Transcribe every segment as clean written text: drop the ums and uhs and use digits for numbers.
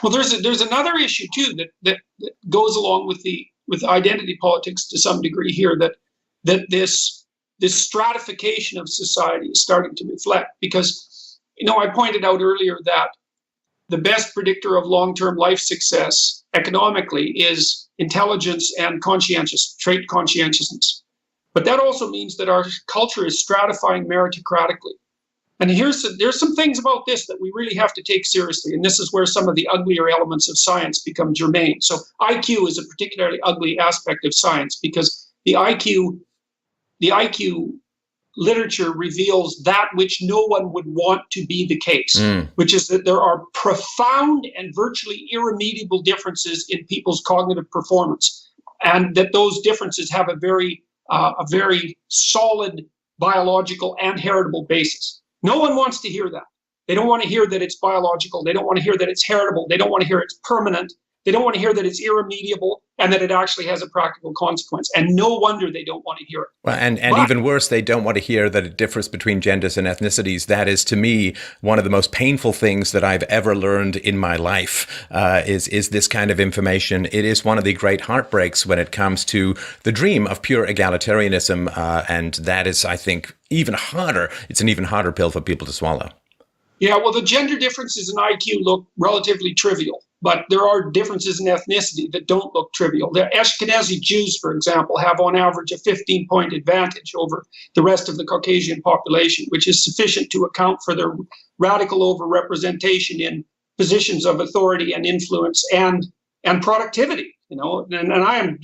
Well, there's another issue too that goes along with identity politics to some degree here, that this stratification of society is starting to reflect, because I pointed out earlier that the best predictor of long-term life success economically is intelligence and trait conscientiousness. But that also means that our culture is stratifying meritocratically. And there's some things about this that we really have to take seriously. And this is where some of the uglier elements of science become germane. So IQ is a particularly ugly aspect of science, because the IQ literature reveals that which no one would want to be the case, which is that there are profound and virtually irremediable differences in people's cognitive performance, and that those differences have a very solid biological and heritable basis. No one wants to hear that. They don't want to hear that it's biological. They don't want to hear that it's heritable. They don't want to hear it's permanent. They don't want to hear that it's irremediable and that it actually has a practical consequence. And no wonder they don't want to hear it. Well, and even worse, they don't want to hear that it differs between genders and ethnicities. That is, to me, one of the most painful things that I've ever learned in my life, is this kind of information. It is one of the great heartbreaks when it comes to the dream of pure egalitarianism. And that is, I think, even harder. It's an even harder pill for people to swallow. Yeah, well, the gender differences in IQ look relatively trivial, but there are differences in ethnicity that don't look trivial. The Ashkenazi Jews, for example, have on average a 15-point advantage over the rest of the Caucasian population, which is sufficient to account for their radical overrepresentation in positions of authority and influence and productivity. And I am,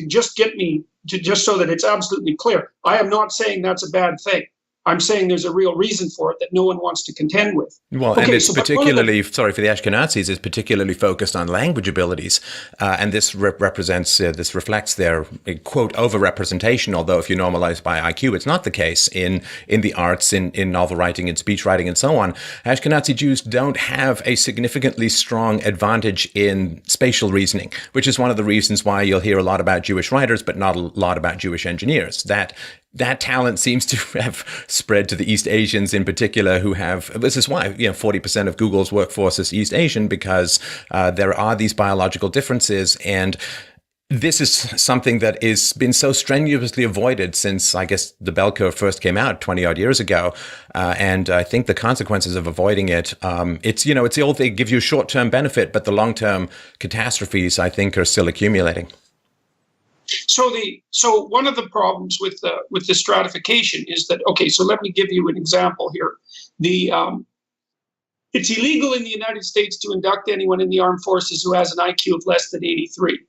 just so that it's absolutely clear, I am not saying that's a bad thing. I'm saying there's a real reason for it that no one wants to contend with. Well, okay, and it's particularly, for the Ashkenazis, is particularly focused on language abilities. And this this reflects their, quote, overrepresentation, although if you normalize by IQ, it's not the case in the arts, in novel writing, in speech writing, and so on. Ashkenazi Jews don't have a significantly strong advantage in spatial reasoning, which is one of the reasons why you'll hear a lot about Jewish writers, but not a lot about Jewish engineers. That talent seems to have spread to the East Asians in particular, this is why, 40% of Google's workforce is East Asian, because there are these biological differences. And this is something that has been so strenuously avoided since, I guess, the bell curve first came out 20 odd years ago. And I think the consequences of avoiding it, it's the old thing, give you a short-term benefit, but the long-term catastrophes, I think, are still accumulating. So one of the problems with the stratification is that, okay, so let me give you an example here. It's illegal in the United States to induct anyone in the armed forces who has an IQ of less than 83.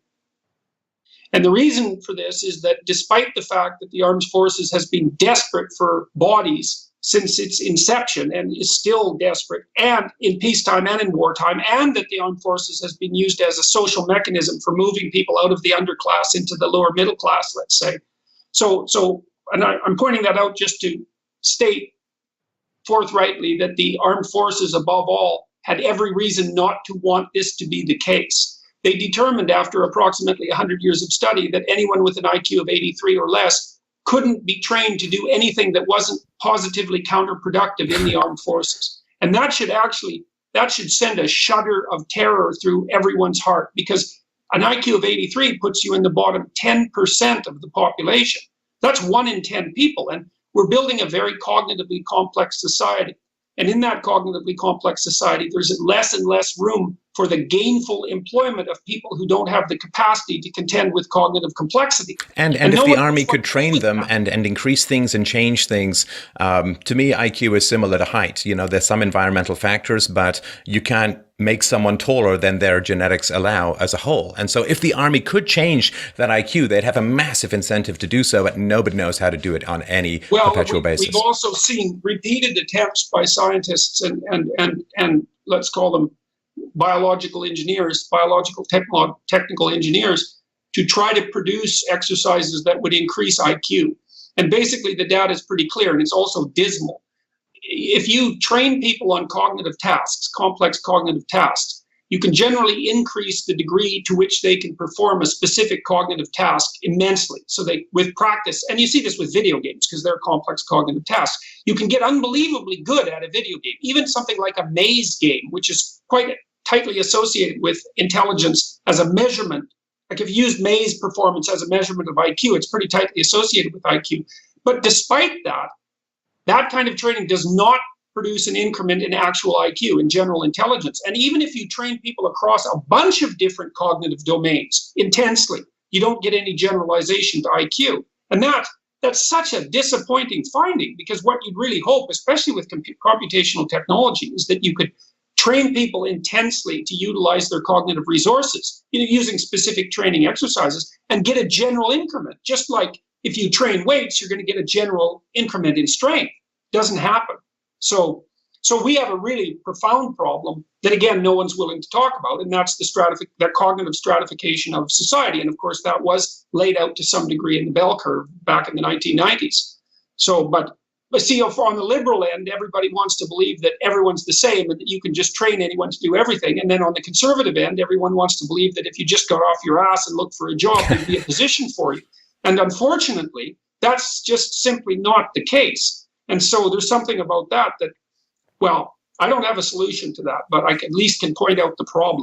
And the reason for this is that despite the fact that the armed forces has been desperate for bodies since its inception and is still desperate, and in peacetime and in wartime, and that the armed forces has been used as a social mechanism for moving people out of the underclass into the lower middle class, let's say. And I'm pointing that out just to state forthrightly that the armed forces, above all, had every reason not to want this to be the case. They determined after approximately 100 years of study that anyone with an IQ of 83 or less couldn't be trained to do anything that wasn't positively counterproductive in the armed forces. And that should send a shudder of terror through everyone's heart, because an IQ of 83 puts you in the bottom 10% of the population. That's 1 in 10 people. And we're building a very cognitively complex society. And in that cognitively complex society, there's less and less room for the gainful employment of people who don't have the capacity to contend with cognitive complexity. And if the army could train them and increase things and change things, to me, IQ is similar to height. There's some environmental factors, but you can't make someone taller than their genetics allow as a whole. And so if the army could change that IQ, they'd have a massive incentive to do so, but nobody knows how to do it on any perpetual basis. We've also seen repeated attempts by scientists and let's call them biological engineers, technical engineers, to try to produce exercises that would increase IQ. And basically the data is pretty clear, and it's also dismal. If you train people on cognitive tasks, complex cognitive tasks, you can generally increase the degree to which they can perform a specific cognitive task immensely. So with practice, and you see this with video games because they're complex cognitive tasks, you can get unbelievably good at a video game, even something like a maze game, which is quite tightly associated with intelligence as a measurement. Like if you use May's performance as a measurement of IQ, it's pretty tightly associated with IQ. But despite that, that kind of training does not produce an increment in actual IQ, in general intelligence. And even if you train people across a bunch of different cognitive domains intensely, you don't get any generalization to IQ. And that's such a disappointing finding, because what you'd really hope, especially with computational technology, is that you could train people intensely to utilize their cognitive resources, using specific training exercises, and get a general increment. Just like if you train weights, you're going to get a general increment in strength. Doesn't happen. So we have a really profound problem that, again, no one's willing to talk about, and that's that cognitive stratification of society. And of course, that was laid out to some degree in the bell curve back in the 1990s. But see, on the liberal end, everybody wants to believe that everyone's the same and that you can just train anyone to do everything. And then on the conservative end, everyone wants to believe that if you just got off your ass and looked for a job, there'd be a position for you. And unfortunately, that's just simply not the case. And so there's something about that, well, I don't have a solution to that, but I at least can point out the problem.